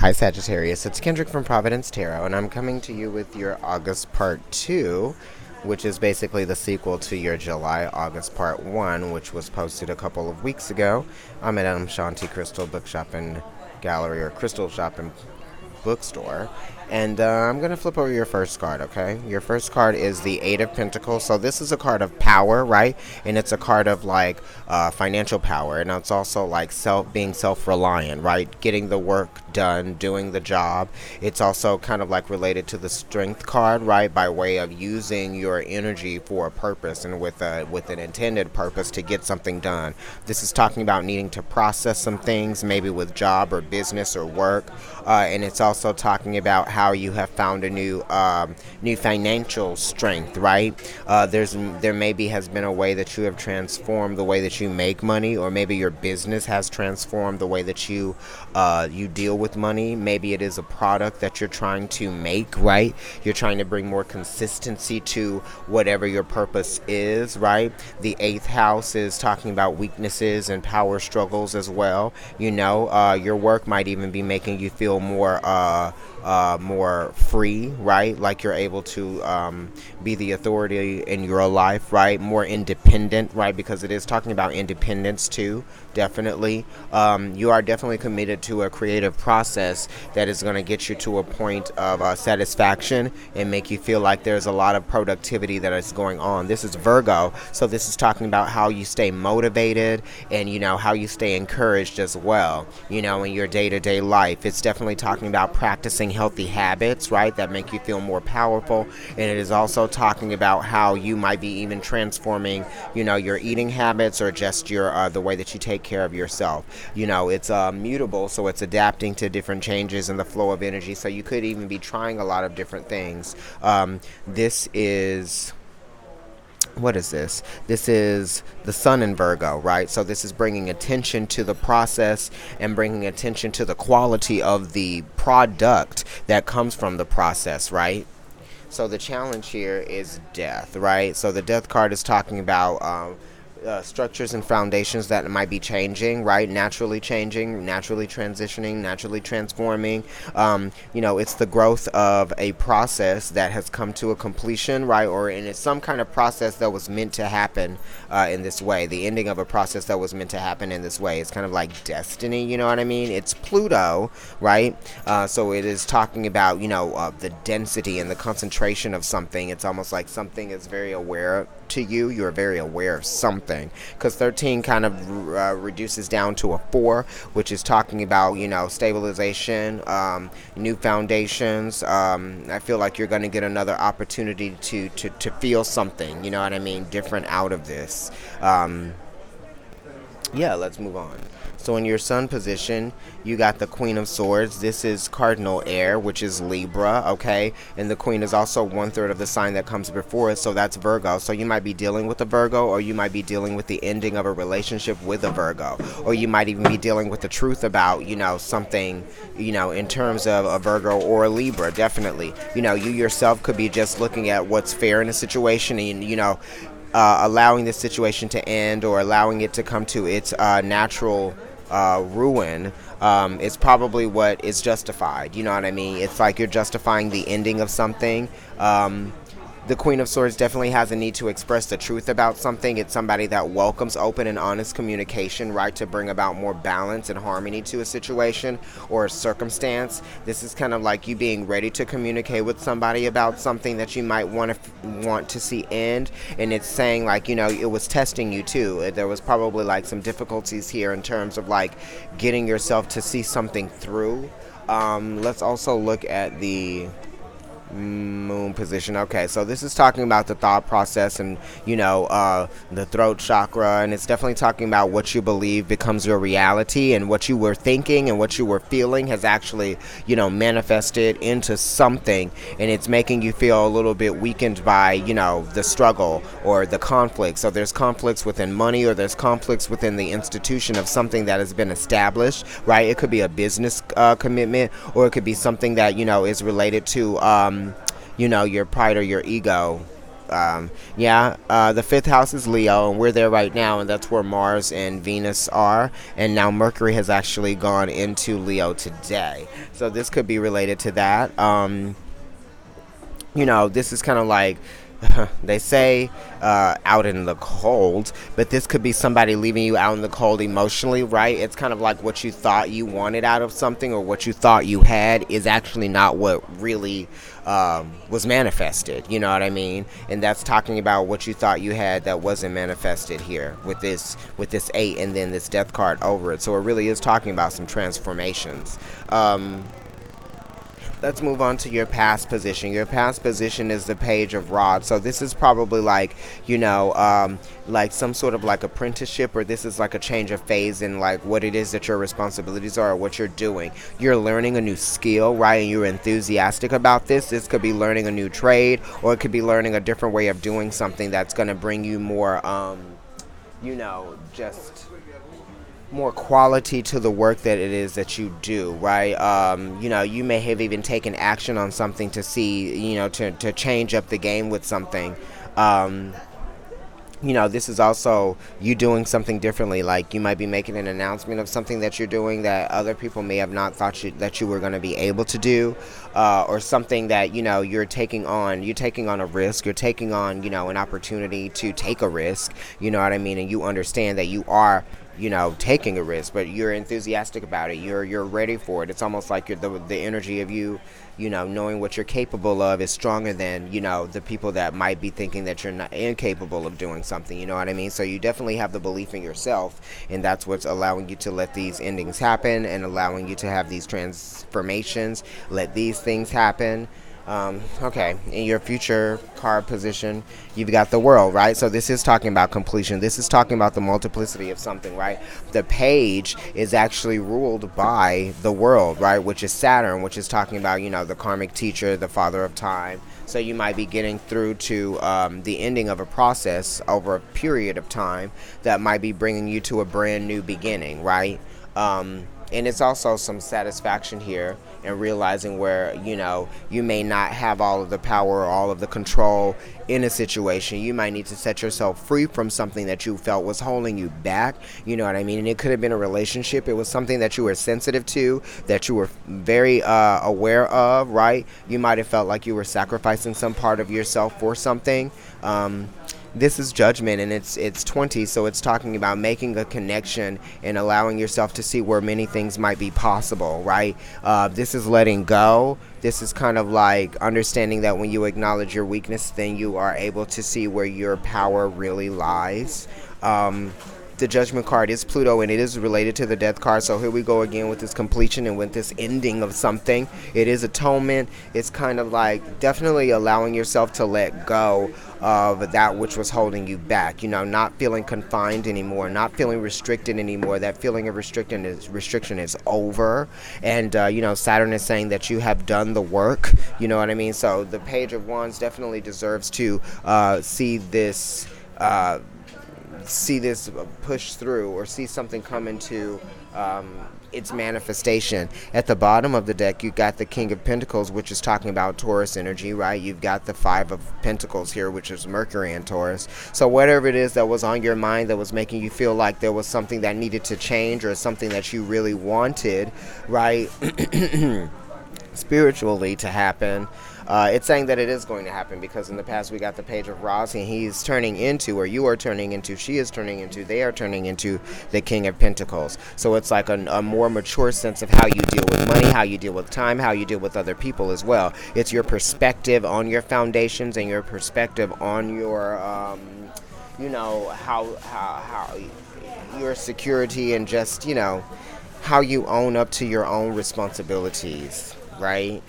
Hi Sagittarius, it's Kendrick from Providence Tarot, and I'm coming to you with your August Part 2, which is basically the sequel to your July August Part 1, which was posted a couple of weeks ago. I'm at Shanti Crystal Bookshop and Gallery, or Crystal Shop and Bookstore. And I'm going to flip over your first card, okay? Your first card is the Eight of Pentacles. So this is a card of power, right? And it's a card of like financial power. And it's also like being self-reliant, right? Getting the work done, doing the job. It's also kind of like related to the Strength card, right? By way of using your energy for a purpose and with an intended purpose to get something done. This is talking about needing to process some things, maybe with job or business or work. And it's also talking about how you have found a new financial strength, right? There maybe has been a way that you have transformed the way that you make money, or maybe your business has transformed the way that you deal with money. Maybe it is a product that you're trying to make, right? You're trying to bring more consistency to whatever your purpose is, right? The eighth house is talking about weaknesses and power struggles as well. Your work might even be making you feel more free, right? Like you're able to be the authority in your life, right? More independent, right? Because it is talking about independence too, definitely. You are definitely committed to a creative process that is going to get you to a point of satisfaction and make you feel like there's a lot of productivity that is going on. This is Virgo, so this is talking about how you stay motivated and, how you stay encouraged as well, in your day-to-day life. It's definitely talking about practicing healthy habits, right, that make you feel more powerful. And it is also talking about how you might be even transforming, your eating habits, or just your the way that you take care of yourself. It's mutable, so it's adapting to different changes in the flow of energy. So you could even be trying a lot of different things. This is... What is this? This is the sun in Virgo, right? So this is bringing attention to the process and bringing attention to the quality of the product that comes from the process, right? So the challenge here is death, right? So the death card is talking about structures and foundations that might be changing, right? Naturally changing, naturally transitioning, naturally transforming. It's the growth of a process that has come to a completion, right? And it's some kind of process that was meant to happen in this way. The ending of a process that was meant to happen in this way. It's kind of like destiny, you know what I mean? It's Pluto, right? So it is talking about, the density and the concentration of something. It's almost like something is very aware to you. You're very aware of something, because 13 kind of reduces down to a 4, which is talking about, stabilization, new foundations. I feel like you're going to get another opportunity to feel something, you know what I mean, different out of this. Let's move on. So in your sun position, you got the Queen of Swords. This is cardinal air, which is Libra, okay? And the Queen is also 1/3 of the sign that comes before it, so that's Virgo. So you might be dealing with a Virgo, or you might be dealing with the ending of a relationship with a Virgo. Or you might even be dealing with the truth about, something, in terms of a Virgo or a Libra, definitely. You yourself could be just looking at what's fair in a situation and, allowing this situation to end, or allowing it to come to its natural ruin. It's probably what is justified. You know what I mean? It's like you're justifying the ending of something. The Queen of Swords definitely has a need to express the truth about something. It's somebody that welcomes open and honest communication, right, to bring about more balance and harmony to a situation or a circumstance. This is kind of like you being ready to communicate with somebody about something that you might want to see end. And it's saying, like, it was testing you too. There was probably like some difficulties here in terms of like getting yourself to see something through. Let's also look at the moon position. Okay, so this is talking about the thought process and the throat chakra, and it's definitely talking about what you believe becomes your reality, and what you were thinking and what you were feeling has actually manifested into something, and it's making you feel a little bit weakened by the struggle or the conflict. So there's conflicts within money, or there's conflicts within the institution of something that has been established, right? It could be a business commitment, or it could be something that is related to your pride or your ego The fifth house is Leo, and we're there right now, and that's where Mars and Venus are. And now Mercury has actually gone into Leo today, so this could be related to that. This is kind of like they say out in the cold, but this could be somebody leaving you out in the cold emotionally, right? It's kind of like what you thought you wanted out of something, or what you thought you had is actually not what really was manifested. You know what I mean? And that's talking about what you thought you had that wasn't manifested here with this eight, and then this death card over it. So it really is talking about some transformations. Let's move on to your past position. Your past position is the Page of Rods. So this is probably like, like some sort of like apprenticeship, or this is like a change of phase in like what it is that your responsibilities are, or what you're doing. You're learning a new skill, right? And you're enthusiastic about this. This could be learning a new trade, or it could be learning a different way of doing something that's going to bring you more, just more quality to the work that it is that you do, right? You may have even taken action on something to see, to change up the game with something. This is also you doing something differently. Like you might be making an announcement of something that you're doing that other people may have not thought that you were going to be able to do, or something that, you're taking on. You're taking on a risk. You're taking on, an opportunity to take a risk. You know what I mean? And you understand that you are, taking a risk, but you're enthusiastic about it. You're ready for it. It's almost like the energy of you, knowing what you're capable of is stronger than, the people that might be thinking that you're not incapable of doing something. You know what I mean? So you definitely have the belief in yourself, and that's what's allowing you to let these endings happen and allowing you to have these transformations. Let these things happen. Okay, in your future card position, you've got the World, right? So this is talking about completion. This is talking about the multiplicity of something, right? The Page is actually ruled by the World, right? Which is Saturn, which is talking about, the karmic teacher, the father of time. So you might be getting through to the ending of a process over a period of time that might be bringing you to a brand new beginning, right? And it's also some satisfaction here and realizing where, you may not have all of the power or all of the control in a situation. You might need to set yourself free from something that you felt was holding you back. You know what I mean? And it could have been a relationship. It was something that you were sensitive to, that you were very aware of, right? You might have felt like you were sacrificing some part of yourself for something. This is Judgment, and it's 20, so it's talking about making a connection and allowing yourself to see where many things might be possible, right? This is letting go. This is kind of like understanding that when you acknowledge your weakness, then you are able to see where your power really lies. The Judgment card is Pluto, and it is related to the Death card. So here we go again with this completion and with this ending of something. It is atonement. It's kind of like definitely allowing yourself to let go of that which was holding you back. Not feeling confined anymore, not feeling restricted anymore. That feeling of restriction is over. And, Saturn is saying that you have done the work. You know what I mean? So the Page of Wands definitely deserves to see this push through, or see something come into its manifestation. At the bottom of the deck, you've got the King of Pentacles, which is talking about Taurus energy, right? You've got the Five of Pentacles here, which is Mercury and Taurus. So whatever it is that was on your mind that was making you feel like there was something that needed to change, or something that you really wanted, right? Spiritually to happen, it's saying that it is going to happen, because in the past we got the Page of Rods, and he's turning into, or you are turning into, she is turning into, they are turning into the King of Pentacles. So it's like a more mature sense of how you deal with money, how you deal with time, how you deal with other people as well. It's your perspective on your foundations and your perspective on your how your security, and just how you own up to your own responsibilities, right?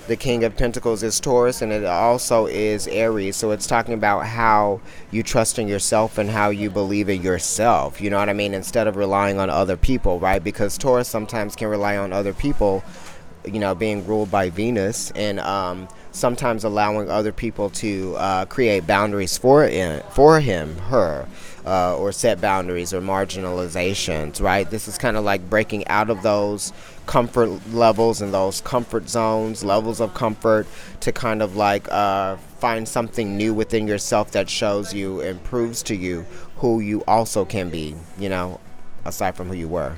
The King of Pentacles is Taurus, and it also is Aries. So it's talking about how you trust in yourself and how you believe in yourself. You know what I mean? Instead of relying on other people, right? Because Taurus sometimes can rely on other people, being ruled by Venus, and sometimes allowing other people to create boundaries for him, her. or set boundaries or marginalizations, right? This is kind of like breaking out of those comfort levels and those comfort zones, levels of comfort, to kind of like find something new within yourself that shows you and proves to you who you also can be, aside from who you were.